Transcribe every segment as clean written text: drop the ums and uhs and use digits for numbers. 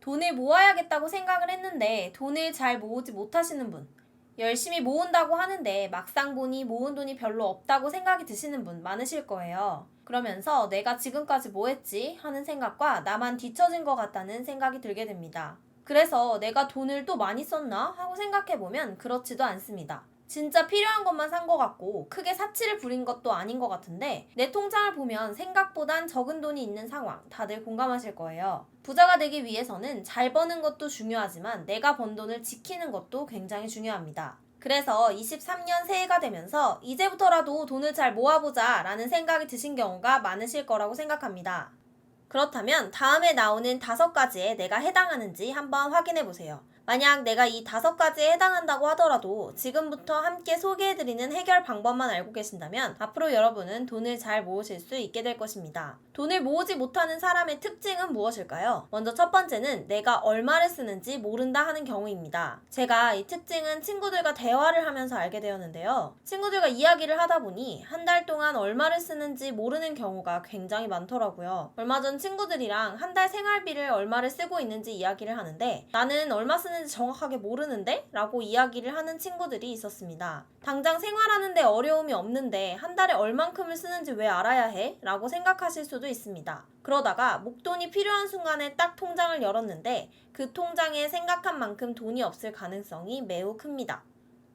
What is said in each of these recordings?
돈을 모아야겠다고 생각을 했는데 돈을 잘 모으지 못하시는 분, 열심히 모은다고 하는데 막상 보니 모은 돈이 별로 없다고 생각이 드시는 분 많으실 거예요. 그러면서 내가 지금까지 뭐 했지? 하는 생각과 나만 뒤처진 것 같다는 생각이 들게 됩니다. 그래서 내가 돈을 또 많이 썼나? 하고 생각해보면 그렇지도 않습니다. 진짜 필요한 것만 산 것 같고 크게 사치를 부린 것도 아닌 것 같은데 내 통장을 보면 생각보단 적은 돈이 있는 상황 다들 공감하실 거예요. 부자가 되기 위해서는 잘 버는 것도 중요하지만 내가 번 돈을 지키는 것도 굉장히 중요합니다. 그래서 23년 새해가 되면서 이제부터라도 돈을 잘 모아보자 라는 생각이 드신 경우가 많으실 거라고 생각합니다. 그렇다면 다음에 나오는 5가지에 내가 해당하는지 한번 확인해 보세요. 만약 내가 이 5가지에 해당한다고 하더라도 지금부터 함께 소개해드리는 해결 방법만 알고 계신다면 앞으로 여러분은 돈을 잘 모으실 수 있게 될 것입니다. 돈을 모으지 못하는 사람의 특징은 무엇일까요? 먼저 첫 번째는 내가 얼마를 쓰는지 모른다 하는 경우입니다. 제가 이 특징은 친구들과 대화를 하면서 알게 되었는데요. 친구들과 이야기를 하다 보니 한 달 동안 얼마를 쓰는지 모르는 경우가 굉장히 많더라고요. 얼마 전 친구들이랑 한 달 생활비를 얼마를 쓰고 있는지 이야기를 하는데 나는 얼마 쓰는지 정확하게 모르는데? 라고 이야기를 하는 친구들이 있었습니다. 당장 생활하는데 어려움이 없는데 한 달에 얼만큼을 쓰는지 왜 알아야 해? 라고 생각하실 수도 있습니다. 그러다가 목돈이 필요한 순간에 딱 통장을 열었는데 그 통장에 생각한 만큼 돈이 없을 가능성이 매우 큽니다.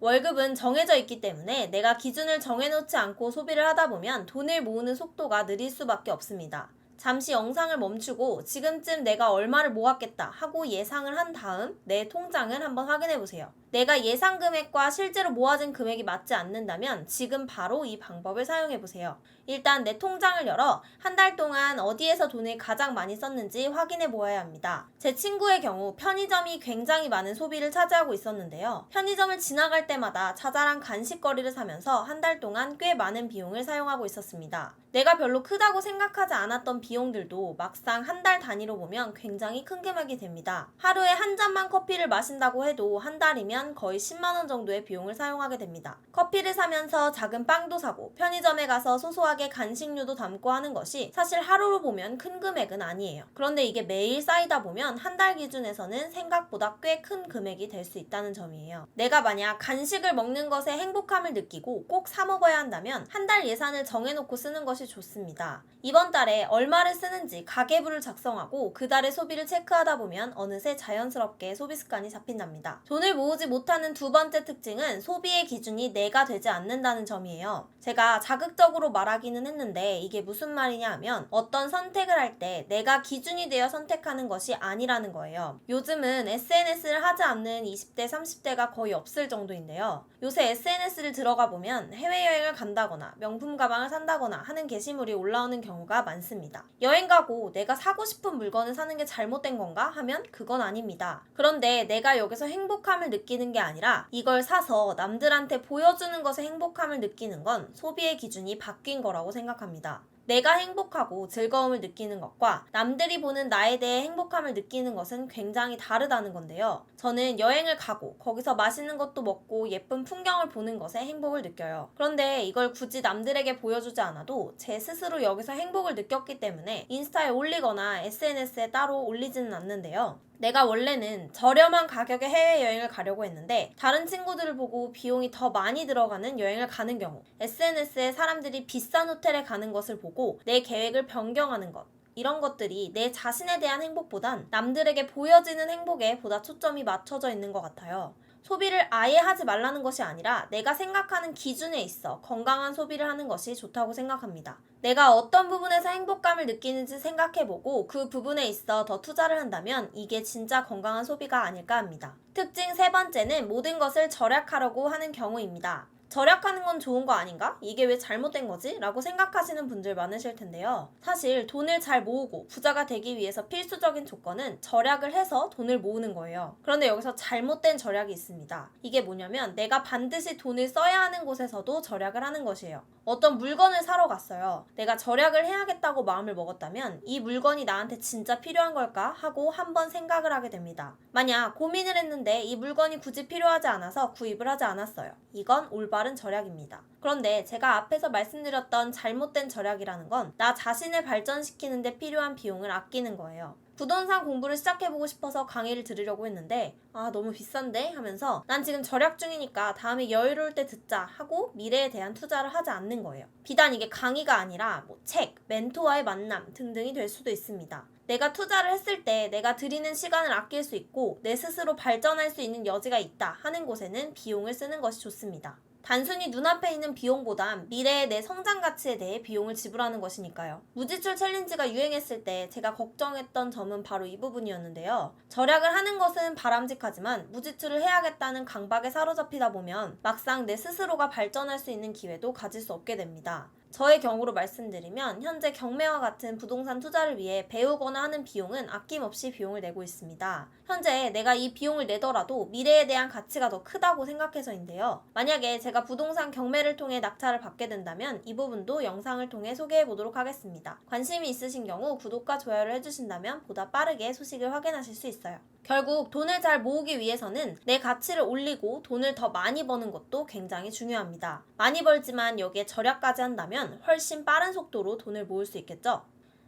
월급은 정해져 있기 때문에 내가 기준을 정해놓지 않고 소비를 하다 보면 돈을 모으는 속도가 느릴 수밖에 없습니다. 잠시 영상을 멈추고 지금쯤 내가 얼마를 모았겠다 하고 예상을 한 다음 내 통장을 한번 확인해 보세요. 내가 예상 금액과 실제로 모아진 금액이 맞지 않는다면 지금 바로 이 방법을 사용해 보세요. 일단 내 통장을 열어 한 달 동안 어디에서 돈을 가장 많이 썼는지 확인해 보아야 합니다. 제 친구의 경우 편의점이 굉장히 많은 소비를 차지하고 있었는데요. 편의점을 지나갈 때마다 자잘한 간식거리를 사면서 한 달 동안 꽤 많은 비용을 사용하고 있었습니다. 내가 별로 크다고 생각하지 않았던 비용들도 막상 한 달 단위로 보면 굉장히 큰 금액이 됩니다. 하루에 한 잔만 커피를 마신다고 해도 한 달이면 거의 10만원 정도의 비용을 사용하게 됩니다. 커피를 사면서 작은 빵도 사고 편의점에 가서 소소하게 간식류도 담고 하는 것이 사실 하루로 보면 큰 금액은 아니에요. 그런데 이게 매일 쌓이다 보면 한 달 기준에서는 생각보다 꽤 큰 금액이 될 수 있다는 점이에요. 내가 만약 간식을 먹는 것에 행복함을 느끼고 꼭 사 먹어야 한다면 한 달 예산을 정해놓고 쓰는 것이 좋습니다. 이번 달에 얼마를 쓰는지 가계부를 작성하고 그 달의 소비를 체크하다 보면 어느새 자연스럽게 소비 습관이 잡힌답니다. 돈을 모으지 못하는 두 번째 특징은 소비의 기준이 내가 되지 않는다는 점이에요. 제가 자극적으로 말하기는 했는데 이게 무슨 말이냐 하면 어떤 선택을 할 때 내가 기준이 되어 선택하는 것이 아니라는 거예요. 요즘은 SNS를 하지 않는 20대, 30대가 거의 없을 정도인데요. 요새 SNS를 들어가 보면 해외여행을 간다거나 명품 가방을 산다거나 하는 게시물이 올라오는 경우가 많습니다. 여행 가고 내가 사고 싶은 물건을 사는 게 잘못된 건가 하면 그건 아닙니다. 그런데 내가 여기서 행복함을 느끼는 게 아니라 이걸 사서 남들한테 보여주는 것에 행복함을 느끼는 건 소비의 기준이 바뀐 거라고 생각합니다. 내가 행복하고 즐거움을 느끼는 것과 남들이 보는 나에 대해 행복함을 느끼는 것은 굉장히 다르다는 건데요. 저는 여행을 가고 거기서 맛있는 것도 먹고 예쁜 풍경을 보는 것에 행복을 느껴요. 그런데 이걸 굳이 남들에게 보여주지 않아도 제 스스로 여기서 행복을 느꼈기 때문에 인스타에 올리거나 SNS에 따로 올리지는 않는데요. 내가 원래는 저렴한 가격의 해외여행을 가려고 했는데 다른 친구들을 보고 비용이 더 많이 들어가는 여행을 가는 경우 SNS에 사람들이 비싼 호텔에 가는 것을 보고 내 계획을 변경하는 것 이런 것들이 내 자신에 대한 행복보단 남들에게 보여지는 행복에 보다 초점이 맞춰져 있는 것 같아요. 소비를 아예 하지 말라는 것이 아니라 내가 생각하는 기준에 있어 건강한 소비를 하는 것이 좋다고 생각합니다. 내가 어떤 부분에서 행복감을 느끼는지 생각해보고 그 부분에 있어 더 투자를 한다면 이게 진짜 건강한 소비가 아닐까 합니다. 특징 세 번째는 모든 것을 절약하려고 하는 경우입니다. 절약하는 건 좋은 거 아닌가? 이게 왜 잘못된 거지? 라고 생각하시는 분들 많으실 텐데요. 사실 돈을 잘 모으고 부자가 되기 위해서 필수적인 조건은 절약을 해서 돈을 모으는 거예요. 그런데 여기서 잘못된 절약이 있습니다. 이게 뭐냐면 내가 반드시 돈을 써야 하는 곳에서도 절약을 하는 것이에요. 어떤 물건을 사러 갔어요. 내가 절약을 해야겠다고 마음을 먹었다면 이 물건이 나한테 진짜 필요한 걸까? 하고 한번 생각을 하게 됩니다. 만약 고민을 했는데 이 물건이 굳이 필요하지 않아서 구입을 하지 않았어요. 이건 올바른 절약입니다. 그런데 제가 앞에서 말씀드렸던 잘못된 절약이라는 건 나 자신을 발전시키는 데 필요한 비용을 아끼는 거예요. 부동산 공부를 시작해보고 싶어서 강의를 들으려고 했는데 너무 비싼데? 하면서 난 지금 절약 중이니까 다음에 여유로울 때 듣자 하고 미래에 대한 투자를 하지 않는 거예요. 비단 이게 강의가 아니라 책, 멘토와의 만남 등등이 될 수도 있습니다. 내가 투자를 했을 때 내가 들이는 시간을 아낄 수 있고 내 스스로 발전할 수 있는 여지가 있다 하는 곳에는 비용을 쓰는 것이 좋습니다. 단순히 눈앞에 있는 비용보단 미래의 내 성장 가치에 대해 비용을 지불하는 것이니까요. 무지출 챌린지가 유행했을 때 제가 걱정했던 점은 바로 이 부분이었는데요. 절약을 하는 것은 바람직하지만 무지출을 해야겠다는 강박에 사로잡히다 보면 막상 내 스스로가 발전할 수 있는 기회도 가질 수 없게 됩니다. 저의 경우로 말씀드리면 현재 경매와 같은 부동산 투자를 위해 배우거나 하는 비용은 아낌없이 비용을 내고 있습니다. 현재 내가 이 비용을 내더라도 미래에 대한 가치가 더 크다고 생각해서인데요. 만약에 제가 부동산 경매를 통해 낙찰을 받게 된다면 이 부분도 영상을 통해 소개해 보도록 하겠습니다. 관심이 있으신 경우 구독과 좋아요를 해주신다면 보다 빠르게 소식을 확인하실 수 있어요. 결국 돈을 잘 모으기 위해서는 내 가치를 올리고 돈을 더 많이 버는 것도 굉장히 중요합니다. 많이 벌지만 여기에 절약까지 한다면 훨씬 빠른 속도로 돈을 모을 수 있겠죠?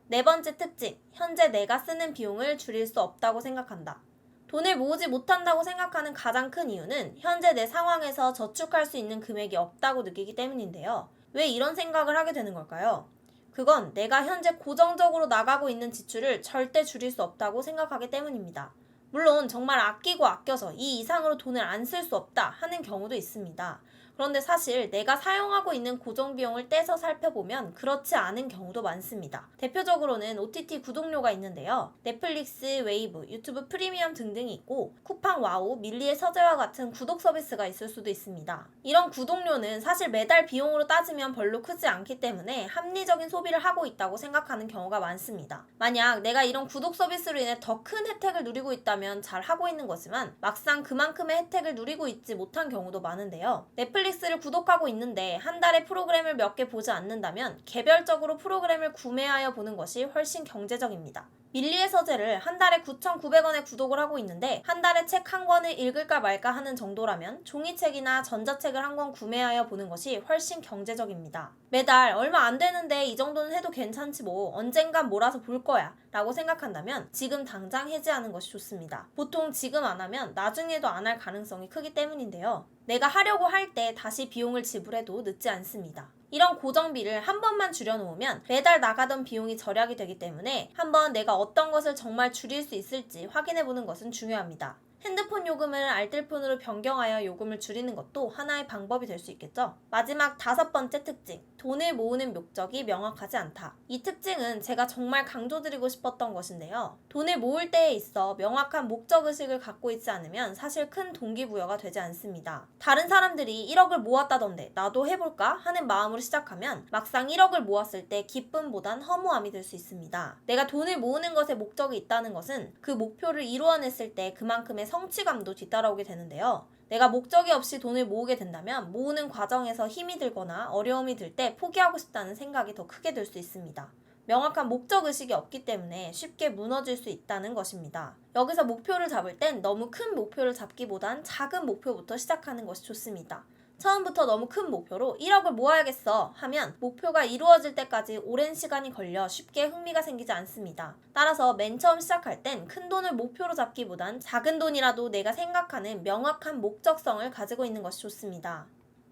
네 번째 특징, 현재 내가 쓰는 비용을 줄일 수 없다고 생각한다. 돈을 모으지 못한다고 생각하는 가장 큰 이유는 현재 내 상황에서 저축할 수 있는 금액이 없다고 느끼기 때문인데요. 왜 이런 생각을 하게 되는 걸까요? 그건 내가 현재 고정적으로 나가고 있는 지출을 절대 줄일 수 없다고 생각하기 때문입니다. 물론 정말 아끼고 아껴서 이 이상으로 돈을 안 쓸 수 없다 하는 경우도 있습니다. 그런데 사실 내가 사용하고 있는 고정비용을 떼서 살펴보면 그렇지 않은 경우도 많습니다. 대표적으로는 OTT 구독료가 있는데요. 넷플릭스, 웨이브, 유튜브 프리미엄 등등이 있고 쿠팡, 와우, 밀리의 서재와 같은 구독 서비스가 있을 수도 있습니다. 이런 구독료는 사실 매달 비용으로 따지면 별로 크지 않기 때문에 합리적인 소비를 하고 있다고 생각하는 경우가 많습니다. 만약 내가 이런 구독 서비스로 인해 더 큰 혜택을 누리고 있다면 잘 하고 있는 거지만 막상 그만큼의 혜택을 누리고 있지 못한 경우도 많은데요. 넷플릭스를 구독하고 있는데 한 달에 프로그램을 몇 개 보지 않는다면 개별적으로 프로그램을 구매하여 보는 것이 훨씬 경제적입니다. 밀리의 서재를 한 달에 9,900원에 구독을 하고 있는데 한 달에 책 한 권을 읽을까 말까 하는 정도라면 종이책이나 전자책을 한 권 구매하여 보는 것이 훨씬 경제적입니다. 매달 얼마 안 되는데 이 정도는 해도 괜찮지 뭐 언젠간 몰아서 볼 거야 라고 생각한다면 지금 당장 해지하는 것이 좋습니다. 보통 지금 안 하면 나중에도 안 할 가능성이 크기 때문인데요. 내가 하려고 할 때 다시 비용을 지불해도 늦지 않습니다. 이런 고정비를 한 번만 줄여놓으면 매달 나가던 비용이 절약이 되기 때문에 한번 내가 어떤 것을 정말 줄일 수 있을지 확인해보는 것은 중요합니다. 핸드폰 요금을 알뜰폰으로 변경하여 요금을 줄이는 것도 하나의 방법이 될 수 있겠죠. 마지막 다섯 번째 특징, 돈을 모으는 목적이 명확하지 않다. 이 특징은 제가 정말 강조드리고 싶었던 것인데요. 돈을 모을 때에 있어 명확한 목적의식을 갖고 있지 않으면 사실 큰 동기부여가 되지 않습니다. 다른 사람들이 1억을 모았다던데 나도 해볼까 하는 마음으로 시작하면 막상 1억을 모았을 때 기쁨보단 허무함이 들 수 있습니다. 내가 돈을 모으는 것에 목적이 있다는 것은 그 목표를 이루어냈을 때 그만큼의 성취감도 뒤따라오게 되는데요. 내가 목적이 없이 돈을 모으게 된다면 모으는 과정에서 힘이 들거나 어려움이 들 때 포기하고 싶다는 생각이 더 크게 들 수 있습니다. 명확한 목적의식이 없기 때문에 쉽게 무너질 수 있다는 것입니다. 여기서 목표를 잡을 땐 너무 큰 목표를 잡기보단 작은 목표부터 시작하는 것이 좋습니다. 처음부터 너무 큰 목표로 1억을 모아야겠어 하면 목표가 이루어질 때까지 오랜 시간이 걸려 쉽게 흥미가 생기지 않습니다. 따라서 맨 처음 시작할 땐 큰 돈을 목표로 잡기보단 작은 돈이라도 내가 생각하는 명확한 목적성을 가지고 있는 것이 좋습니다.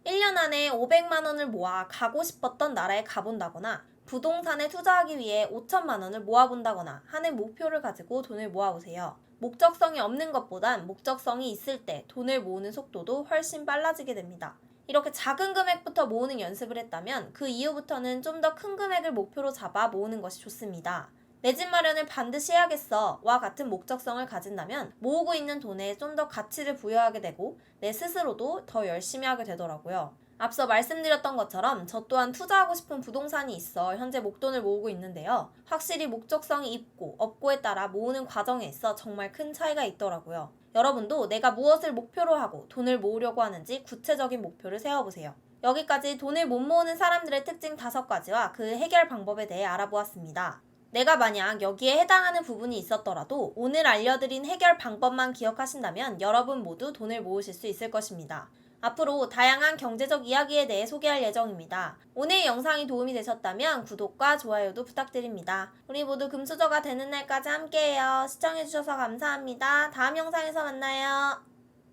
1년 안에 500만 원을 모아 가고 싶었던 나라에 가본다거나 부동산에 투자하기 위해 5천만 원을 모아본다거나 하는 목표를 가지고 돈을 모아보세요. 목적성이 없는 것보단 목적성이 있을 때 돈을 모으는 속도도 훨씬 빨라지게 됩니다. 이렇게 작은 금액부터 모으는 연습을 했다면 그 이후부터는 좀 더 큰 금액을 목표로 잡아 모으는 것이 좋습니다. 내 집 마련을 반드시 해야겠어 와 같은 목적성을 가진다면 모으고 있는 돈에 좀 더 가치를 부여하게 되고 내 스스로도 더 열심히 하게 되더라고요. 앞서 말씀드렸던 것처럼 저 또한 투자하고 싶은 부동산이 있어 현재 목돈을 모으고 있는데요. 확실히 목적성이 있고 없고에 따라 모으는 과정에 있어 정말 큰 차이가 있더라고요. 여러분도 내가 무엇을 목표로 하고 돈을 모으려고 하는지 구체적인 목표를 세워보세요. 여기까지 돈을 못 모으는 사람들의 특징 5가지와 그 해결 방법에 대해 알아보았습니다. 내가 만약 여기에 해당하는 부분이 있었더라도 오늘 알려드린 해결 방법만 기억하신다면 여러분 모두 돈을 모으실 수 있을 것입니다. 앞으로 다양한 경제적 이야기에 대해 소개할 예정입니다. 오늘 영상이 도움이 되셨다면 구독과 좋아요도 부탁드립니다. 우리 모두 금수저가 되는 날까지 함께해요. 시청해주셔서 감사합니다. 다음 영상에서 만나요.